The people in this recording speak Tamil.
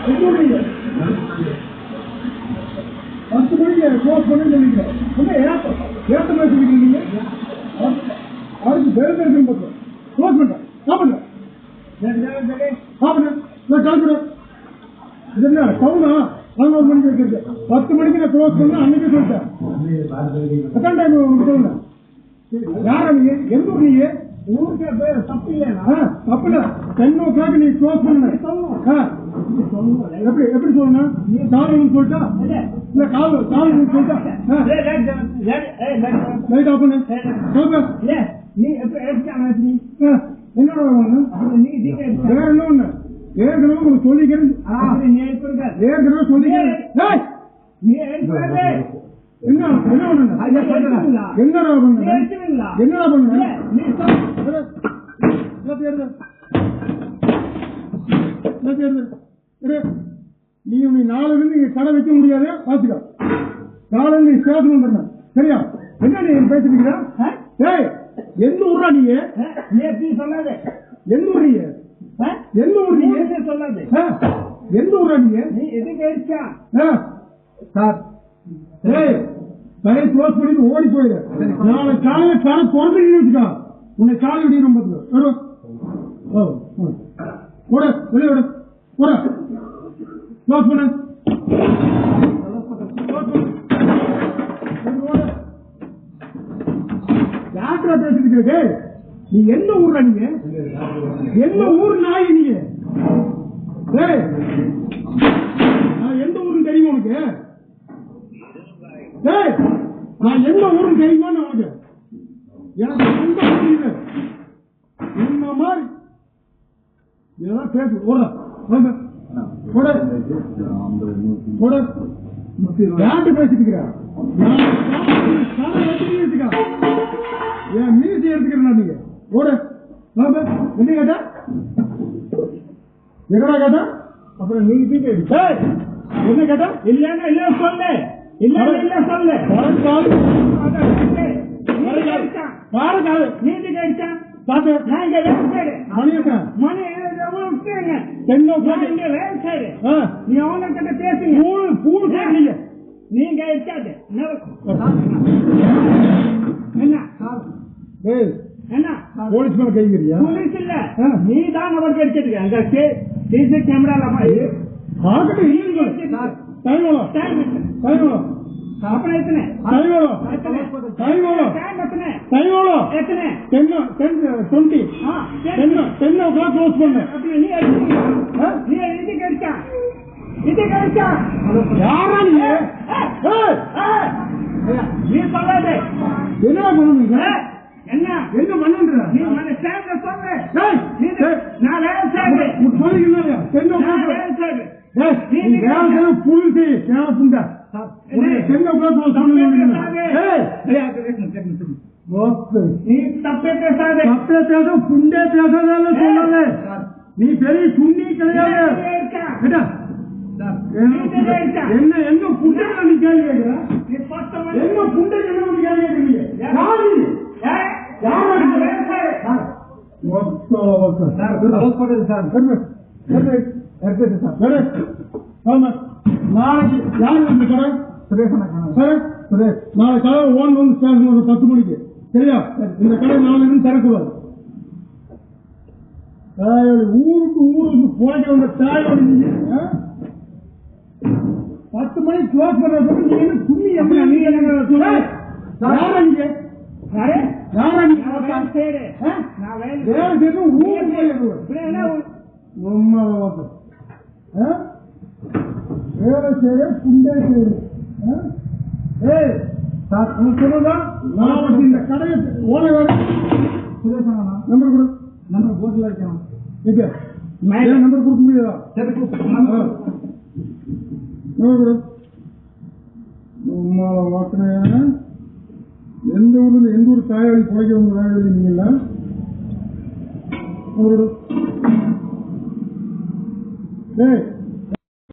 10 மணிக்கு க்ளோஸ் பண்ணி சொல்லிக்கிறேன். ஏற்ற மாதிரி சொல்லிக்கிறீங்க. அதுக்கு பேருந்து பார்த்தோம் க்ளோஸ் பண்ணுறேன். சாப்பிடுறேன் கிளம்புறேன். இது என்ன டவுனா? 11 மணிக்கு வச்சிருக்கு. 10 மணிக்கு நான் க்ளோஸ் பண்ண அன்னைக்கு சொல்லிட்டேன். எத்தனை டைம் உங்களுக்கு சொல்லுங்க. யாரா நீங்க? எந்த ஊர் நீங்க? ஊருக்கு பேர் தப்பு இல்லையா? தப்பு இல்லை. 10 o'clock நீ க்ளோஸ் பண்ண எப்படி எப்படி சொல்லணும்? காலையில் சொல்லிட்டா இல்ல காலையில் சொல்லிட்டா லைட் ஆஃப் பண்ணு. நீ எப்படி என்னோட வேற என்ன ஒண்ணு ஏற்கனவே உங்களுக்கு சொல்லிக்கிறேன். ஏற்கனவே சொல்லிக்கிறேன். என்னடா பண்ண நீ நாளைக்கு நீங்க கடை வைக்க முடியாது. பாத்துக்க காலையில் நீ ஸ்டேஷன் பண்ண சரியா? என்ன நீ பேசிருக்கிற? எந்த ஊரா நீங்க? சொல்லாத எந்த ஊர் நீங்க? எந்த ஊர் நீங்க சொல்லாது? எந்த ஊரா நீங்க? நீ எதுக்கு அடிச்சா சார்? கடை க்ளோஸ் பண்ணிட்டு ஓடி போயிரு. நாளை காலையில கடை திறந்து வச்சுக்கா. உன்னை காலை விடிய ரொம்ப கூட வெளியே விட கூட க்ளோஸ் பண்ண. யாத்திரா பேசிட்டு நீ எந்த ஊர்ல? நீங்க எந்த ஊர் நாய்? நீங்க நான் எந்த ஊருன்னு தெரியுமா உனக்கு? நான் எந்த ஊருன்னு தெரியுமா உனக்கு? எனக்கு எந்த ஊர் என்ன மாதிரி ஏதாவது பேசு. யார்கிட்ட பேசிட்டு இருக்கிற? என் மீசி எடுத்துக்கிறேன். நீங்க ஓட என்ன கேட்டா? எங்கடா கேட்டா? அப்புறம் நீங்க என்ன கேட்டா? இல்லன்னா இல்ல சொல்லு. இல்ல இல்ல சொல்லு. நீதி கேட்டா மணி நீ அவங்கிட்ட பேசுங்க. நீங்க என்ன போலீஸ் மேல கைங்கிறியா? போலீஸ் இல்ல, நீ தான் அவருக்கு அடிச்சிருக்க. அங்க சிசி கேமரால अपना इतने टाइम वाला टाइम वाला इतने 10:20 हां 10 o'clock क्लोज करना अपने नहीं इधर करता यार नहीं है ये சொல்ல दे என்ன பண்ணுவீங்க என்ன பண்ணுன்றா நீ மன ஸ்டாண்ட்ல சொல்ல நீ நான் வேற சார் சொல்லுங்க 10 o'clock வேற சார் நீ வேற புரிஞ்சு கேன புண்டா நீ பெரிய சுண்ணி கிடையாது. என்ன என்ன புண்டை நீ கேள்வி கேட்கிற? என்ன புண்டை என்ன கேள்வி கேட்கிறீங்க? நாளைக்கு யாரு வந்து கடை நாளை கடை ஓன் வந்து ஸ்டேஷன் ஒரு 10 மணிக்கு சரியா? இந்த கடை நாளைக்கு திறக்குவாரு. ஊருக்கு போய்க்க வந்த தாயோடு 10 மணிக்கு க்ளோஸ் பண்றதுக்கு நீங்க என்ன துணி எப்படி நீங்க யாரா நீங்க யாரா நீங்க சரி நான் வேலை ஊருக்கு வேலை செய்ய புண்டே செய்யுது. சொல்லுங்க இந்த கடையை ஓன வேலை நம்பர் கொடு. நம்பர் போட்டில் வைக்கணும். நம்பர் கொடுக்க முடியாதா? நம்பர் கொடு. வாக்கின எந்த ஊர்ல எந்த ஊர் தாயாளி குறைக்க வேலை எழுதினீங்களா? நம்பர் கொடு.